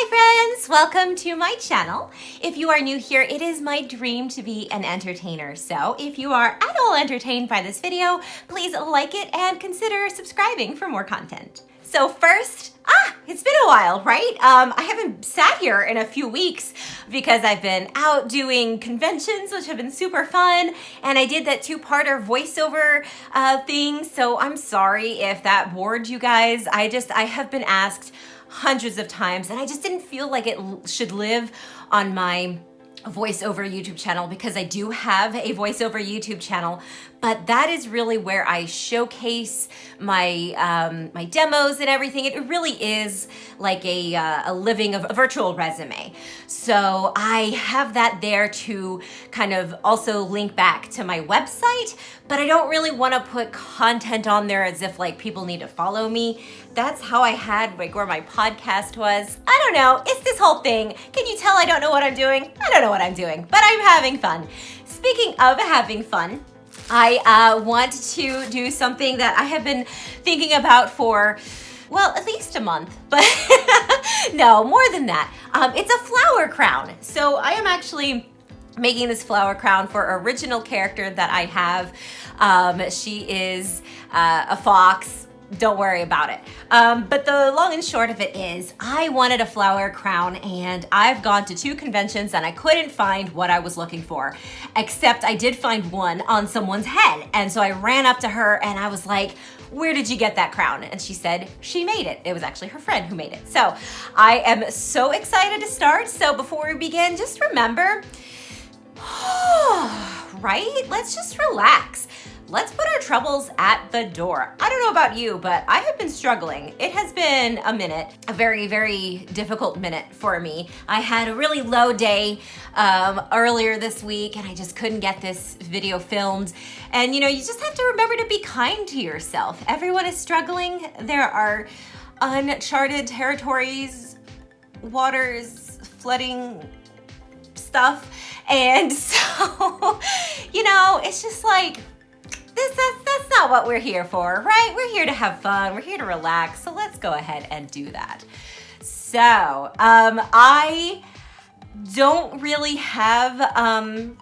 Hi friends, welcome to my channel. If you are new here, it is my dream to be an entertainer. So if you are at all entertained by this video, please like it and consider subscribing for more content. So first, it's been a while, right? I haven't sat here in a few weeks because I've been out doing conventions, which have been super fun. And I did that two-parter voiceover thing. So I'm sorry if that bored you guys. I have been asked hundreds of times and I just didn't feel like it should live on my voiceover YouTube channel because I do have a voiceover YouTube channel, but that is really where I showcase my my demos and everything. It really is like a virtual resume. So I have that there to kind of also link back to my website, but I don't really want to put content on there as if like people need to follow me. That's how I had like where my podcast was. I don't know, it's this whole thing. Can you tell I don't know what I'm doing? I don't know what I'm doing, but I'm having fun. Speaking of having fun, I want to do something that I have been thinking about for, well, at least a month, but no, more than that. It's a flower crown. So I am actually making this flower crown for an original character that I have. She is a fox. Don't worry about it. But the long and short of it is I wanted a flower crown and I've gone to 2 conventions and I couldn't find what I was looking for, except I did find one on someone's head. And so I ran up to her and I was like, where did you get that crown? And she said she made it. It was actually her friend who made it. So I am so excited to start. So before we begin, just remember, right? Let's just relax. Let's put our troubles at the door. I don't know about you, but I have been struggling. It has been a minute, a very, very difficult minute for me. I had a really low day earlier this week and I just couldn't get this video filmed. And you know, you just have to remember to be kind to yourself. Everyone is struggling. There are uncharted territories, waters, flooding stuff. And so, you know, it's just like, that's not what we're here for, right? We're here to have fun. We're here to relax. So let's go ahead and do that. So I don't really have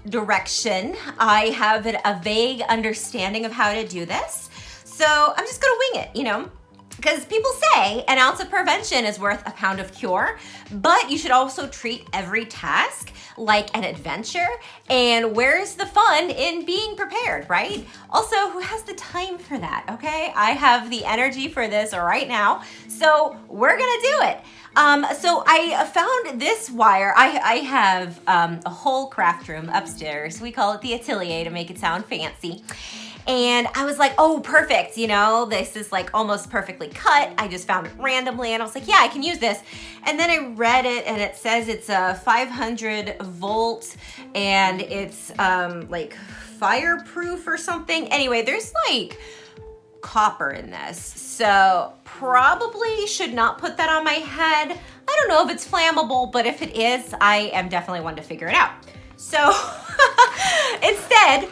direction. I have a vague understanding of how to do this. So I'm just gonna wing it, you know? Because people say an ounce of prevention is worth a pound of cure, but you should also treat every task like an adventure. And where's the fun in being prepared, right? Also, who has the time for that, okay? I have the energy for this right now, so we're gonna do it. So I found this wire. I have a whole craft room upstairs. We call it the atelier to make it sound fancy. And I was like, oh, perfect, you know, this is like almost perfectly cut. I just found it randomly and I was like, yeah, I can use this. And then I read it and it says it's a 500 volt and it's like fireproof or something. Anyway, there's like copper in this. So probably should not put that on my head. I don't know if it's flammable, but if it is, I am definitely one to figure it out. So instead,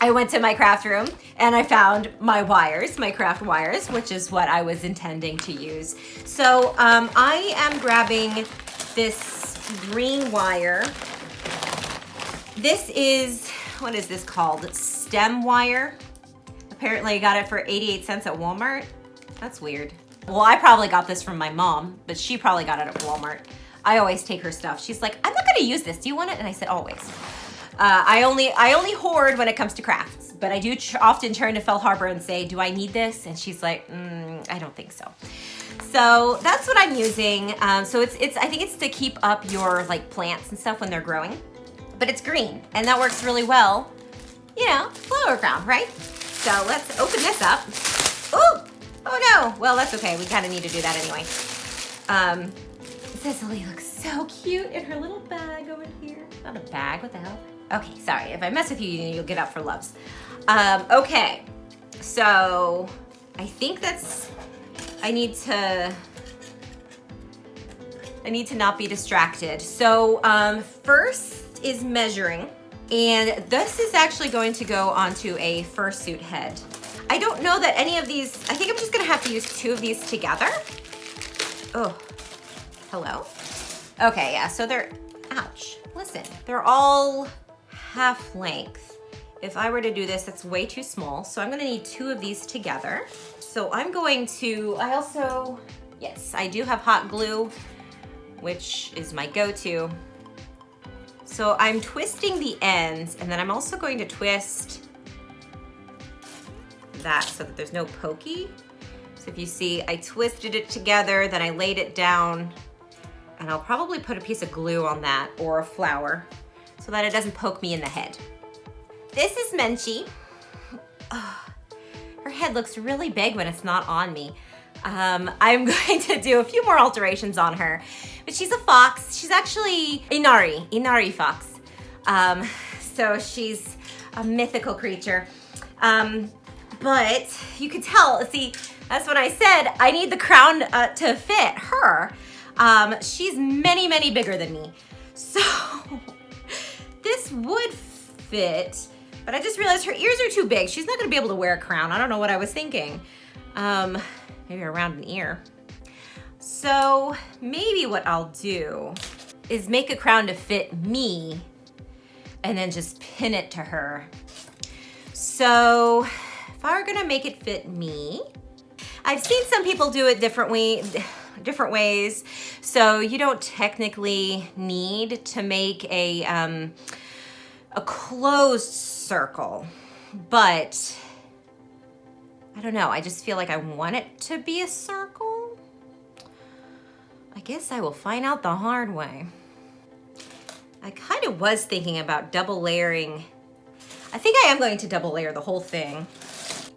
I went to my craft room and I found my wires, my craft wires, which is what I was intending to use. So I am grabbing this green wire. This is, what is this called? Stem wire. Apparently I got it for 88 cents at Walmart. That's weird. Well, I probably got this from my mom, but she probably got it at Walmart. I always take her stuff. She's like, I'm not gonna use this. Do you want it? And I said, always. I only hoard when it comes to crafts, but I do often turn to Fell Harbor and say, do I need this? And she's like, I don't think so. So that's what I'm using. So I think it's to keep up your like plants and stuff when they're growing, but it's green and that works really well. You know, flower crown, right? So let's open this up. Ooh, oh no. Well, that's okay. We kind of need to do that anyway. Cecily looks so cute in her little bag over here. Not a bag, what the hell? Okay, sorry. If I mess with you, you'll get up for loves. Okay, so I think I need to not be distracted. So first is measuring, and this is actually going to go onto a fursuit head. I don't know that any of these, I think I'm just gonna have to use 2 of these together. Oh, Hello? Okay, yeah, so they're, ouch, listen, they're all half length. If I were to do this, that's way too small. So I'm gonna need 2 of these together. So I'm going to, yes, I do have hot glue, which is my go-to. So I'm twisting the ends, and then I'm also going to twist that so that there's no pokey. So if you see, I twisted it together, then I laid it down, and I'll probably put a piece of glue on that or a flower so that it doesn't poke me in the head. This is Menchie. Oh, her head looks really big when it's not on me. I'm going to do a few more alterations on her, but she's a fox. She's actually Inari fox. So she's a mythical creature. But you could tell, see, that's what I said. I need the crown to fit her. She's many, many bigger than me. So this would fit, but I just realized her ears are too big. She's not gonna be able to wear a crown. I don't know what I was thinking. Maybe around an ear. So maybe what I'll do is make a crown to fit me and then just pin it to her. So if I were gonna make it fit me, I've seen some people do it different ways. So you don't technically need to make a closed circle, but I don't know, I just feel like I want it to be a circle. I guess I will find out the hard way. I kind of was thinking about double layering. I think I am going to double layer the whole thing.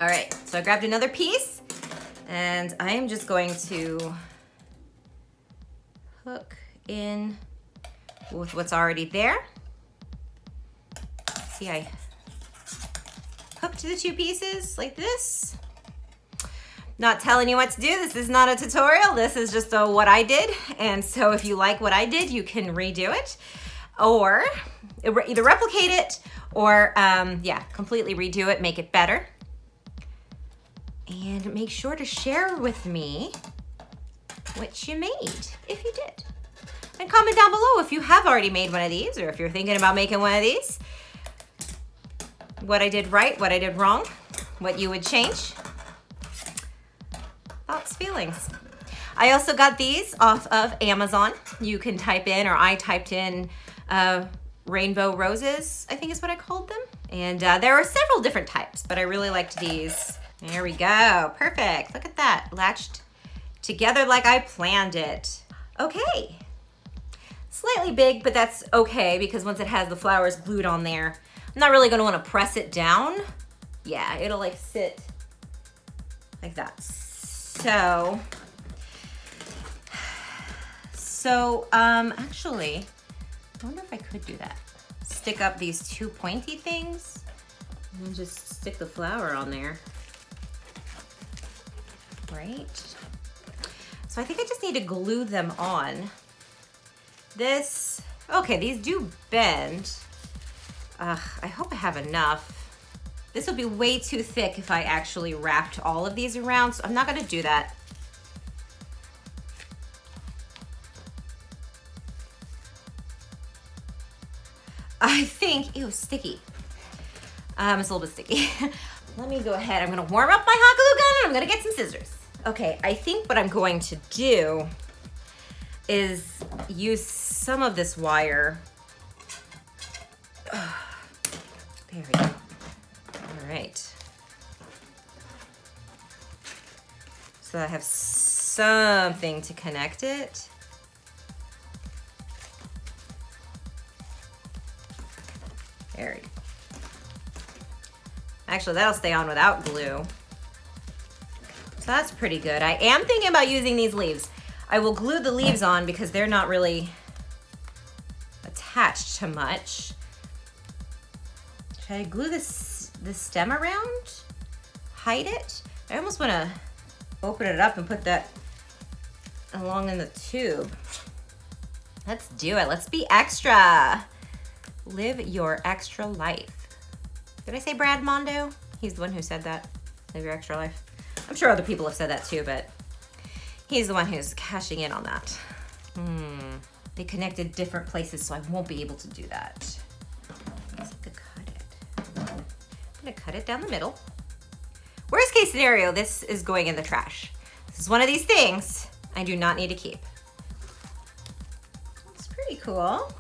All right, so I grabbed another piece and I am just going to hook in with what's already there. See, I hooked the 2 pieces like this. Not telling you what to do. This is not a tutorial. This is just what I did. And so if you like what I did, you can redo it or either replicate it or yeah, completely redo it, make it better. And make sure to share with me what you made, if you did. And comment down below if you have already made one of these or if you're thinking about making one of these. What I did right, what I did wrong, what you would change. Thoughts, feelings. I also got these off of Amazon. You can type in, or I typed in rainbow roses, I think is what I called them. And there are several different types, but I really liked these. There we go, perfect. Look at that, latched together like I planned it. Okay, slightly big, but that's okay because once it has the flowers glued on there, I'm not really gonna wanna press it down. Yeah, it'll like sit like that. So actually, I wonder if I could do that. Stick up these 2 pointy things and just stick the flower on there. Right? So I think I just need to glue them on. This, okay, these do bend. I hope I have enough. This will be way too thick if I actually wrapped all of these around, so I'm not gonna do that. I think, ew, sticky. It's a little bit sticky. Let me go ahead, I'm gonna warm up my hot glue gun and I'm gonna get some scissors. Okay, I think what I'm going to do is use some of this wire. There we go. All right. So I have something to connect it. There we go. Actually, that'll stay on without glue. So that's pretty good. I am thinking about using these leaves. I will glue the leaves on because they're not really attached to much. Should I glue the stem around? Hide it? I almost want to open it up and put that along in the tube. Let's do it. Let's be extra. Live your extra life. Did I say Brad Mondo? He's the one who said that. Live your extra life. I'm sure other people have said that too, but he's the one who's cashing in on that. They connected different places, so I won't be able to do that. I guess I could cut it. I'm gonna cut it down the middle. Worst case scenario, this is going in the trash. This is one of these things I do not need to keep. It's pretty cool.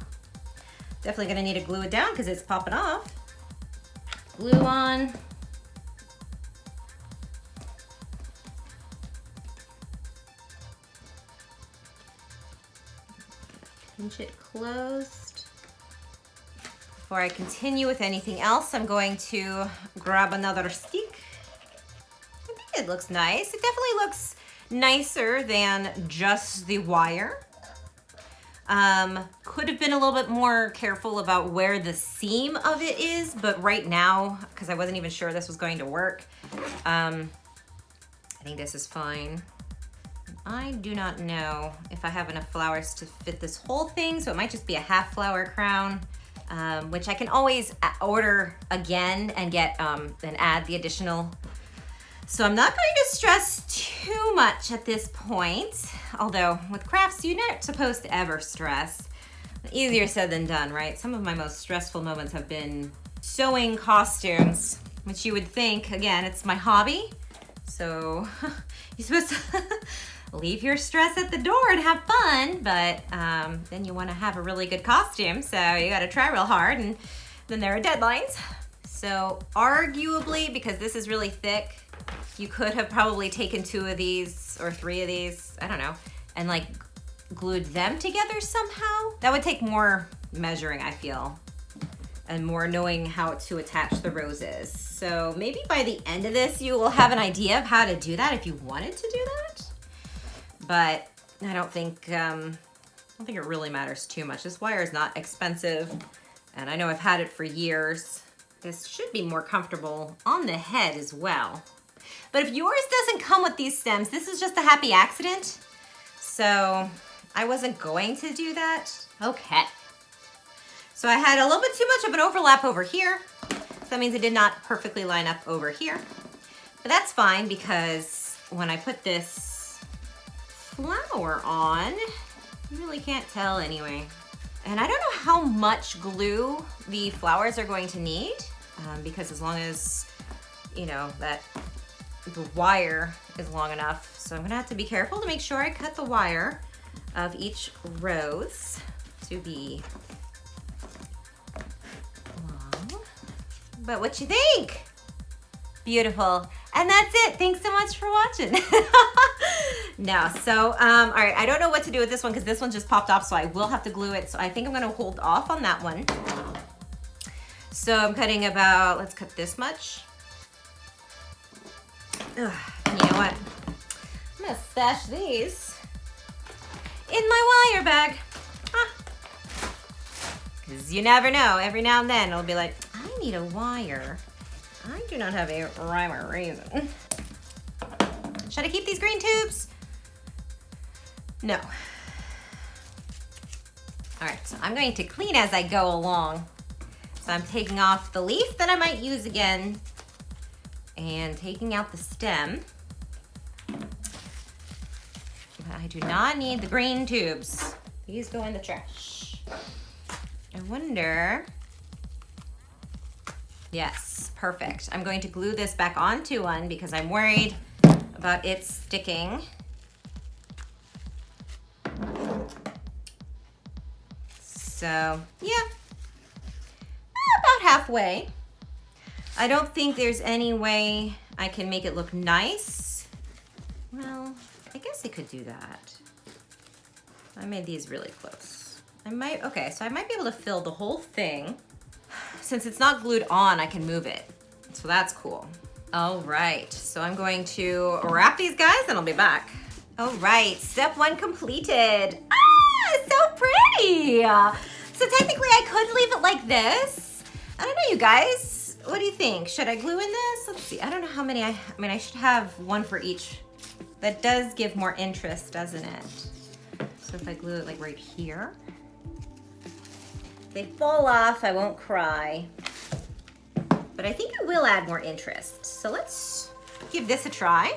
Definitely gonna need to glue it down because it's popping off. Glue on. Pinch it closed. Before I continue with anything else, I'm going to grab another stick. I think it looks nice. It definitely looks nicer than just the wire. Could have been a little bit more careful about where the seam of it is, but right now, because I wasn't even sure this was going to work, I think this is fine. I do not know if I have enough flowers to fit this whole thing, so it might just be a half flower crown, which I can always order again and get and add the additional. So I'm not going to stress too much at this point, although with crafts, you're not supposed to ever stress. Easier said than done, right? Some of my most stressful moments have been sewing costumes, which you would think, again, it's my hobby. So you're supposed to leave your stress at the door and have fun, but then you want to have a really good costume, so you got to try real hard, and then there are deadlines. So arguably, because this is really thick, you could have probably taken 2 of these or 3 of these, I don't know, and like glued them together somehow. That would take more measuring, I feel, and more knowing how to attach the roses. So maybe by the end of this, you will have an idea of how to do that if you wanted to do that. But I don't think it really matters too much. This wire is not expensive, and I know I've had it for years. This should be more comfortable on the head as well. But if yours doesn't come with these stems, this is just a happy accident. So I wasn't going to do that. Okay. So I had a little bit too much of an overlap over here. So that means it did not perfectly line up over here. But that's fine because when I put this flower on, you really can't tell anyway. And I don't know how much glue the flowers are going to need because as long as, you know, that the wire is long enough. So I'm gonna have to be careful to make sure I cut the wire of each rose to be long. But what you think? Beautiful. And that's it. Thanks so much for watching. No, so, all right, I don't know what to do with this one because this one just popped off, so I will have to glue it. So I think I'm gonna hold off on that one. So I'm cutting about, let's cut this much. Ugh, and you know what? I'm gonna stash these in my wire bag. Because you never know, every now and then it'll be like, I need a wire. I do not have a rhyme or reason. Should I keep these green tubes? No. All right, so I'm going to clean as I go along. So I'm taking off the leaf that I might use again and taking out the stem. But I do not need the green tubes. These go in the trash. I wonder, yes, perfect. I'm going to glue this back onto one because I'm worried about it sticking. So, yeah, about halfway. I don't think there's any way I can make it look nice. Well, I guess I could do that. I made these really close. Okay, so I might be able to fill the whole thing. Since it's not glued on, I can move it. So that's cool. All right, so I'm going to wrap these guys and I'll be back. All right, step 1 completed. Ah, it's so pretty. So technically I could leave it like this. I don't know, you guys. What do you think? Should I glue in this? Let's see, I don't know how many I mean, I should have one for each. That does give more interest, doesn't it? So if I glue it like right here. If they fall off, I won't cry. But I think it will add more interest. So let's give this a try.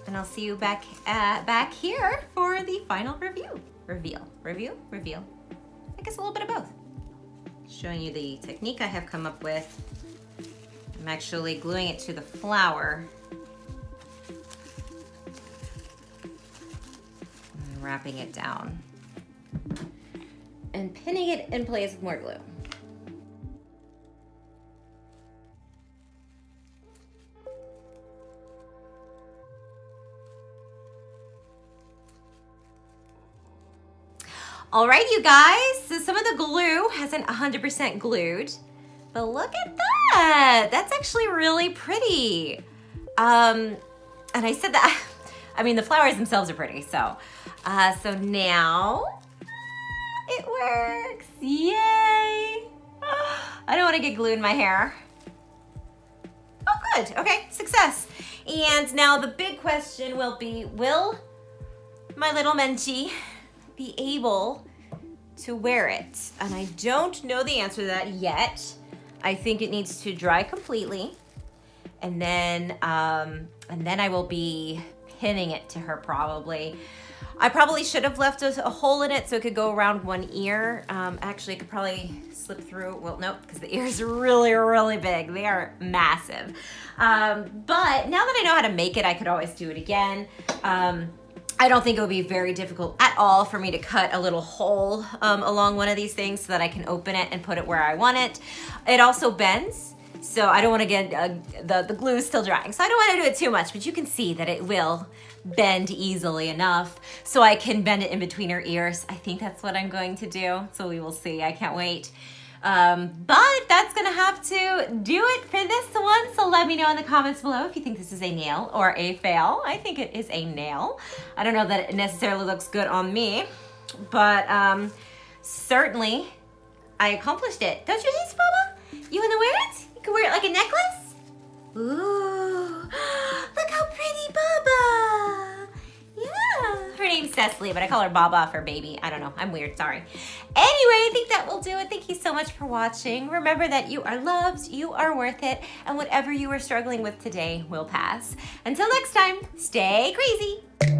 And I'll see you back here for the final review. reveal, review, reveal. I guess a little bit of both. Showing you the technique I have come up with. I'm actually gluing it to the flower. And wrapping it down. And pinning it in place with more glue. All right, you guys, so some of the glue hasn't 100% glued, but look at that. That's actually really pretty. And I said that, I mean, the flowers themselves are pretty, so now it works, yay. I don't wanna get glue in my hair. Oh, good, okay, success. And now the big question will be, will my little Menchie be able to wear it? And I don't know the answer to that yet. I think it needs to dry completely. And then I will be pinning it to her probably. I probably should have left a hole in it so it could go around one ear. Actually, it could probably slip through. Well, nope, because the ears are really, really big. They are massive. But now that I know how to make it, I could always do it again. I don't think it would be very difficult at all for me to cut a little hole along one of these things so that I can open it and put it where I want it. It also bends, so I don't want to get, the glue is still drying, so I don't want to do it too much, but you can see that it will bend easily enough so I can bend it in between her ears. I think that's what I'm going to do, so we will see. I can't wait. But that's gonna have to do it for this one. So let me know in the comments below if you think this is a nail or a fail. I think it is a nail. I don't know that it necessarily looks good on me, but certainly I accomplished it. Don't you think, Baba? You wanna wear it? You can wear it like a necklace? Ooh, look how pretty Baba. Yeah, her name's Cecily, but I call her Baba for baby. I don't know, I'm weird, sorry. Anyway, I think that will do it. Thank you so much for watching. Remember that you are loved, you are worth it, and whatever you are struggling with today will pass. Until next time, stay crazy.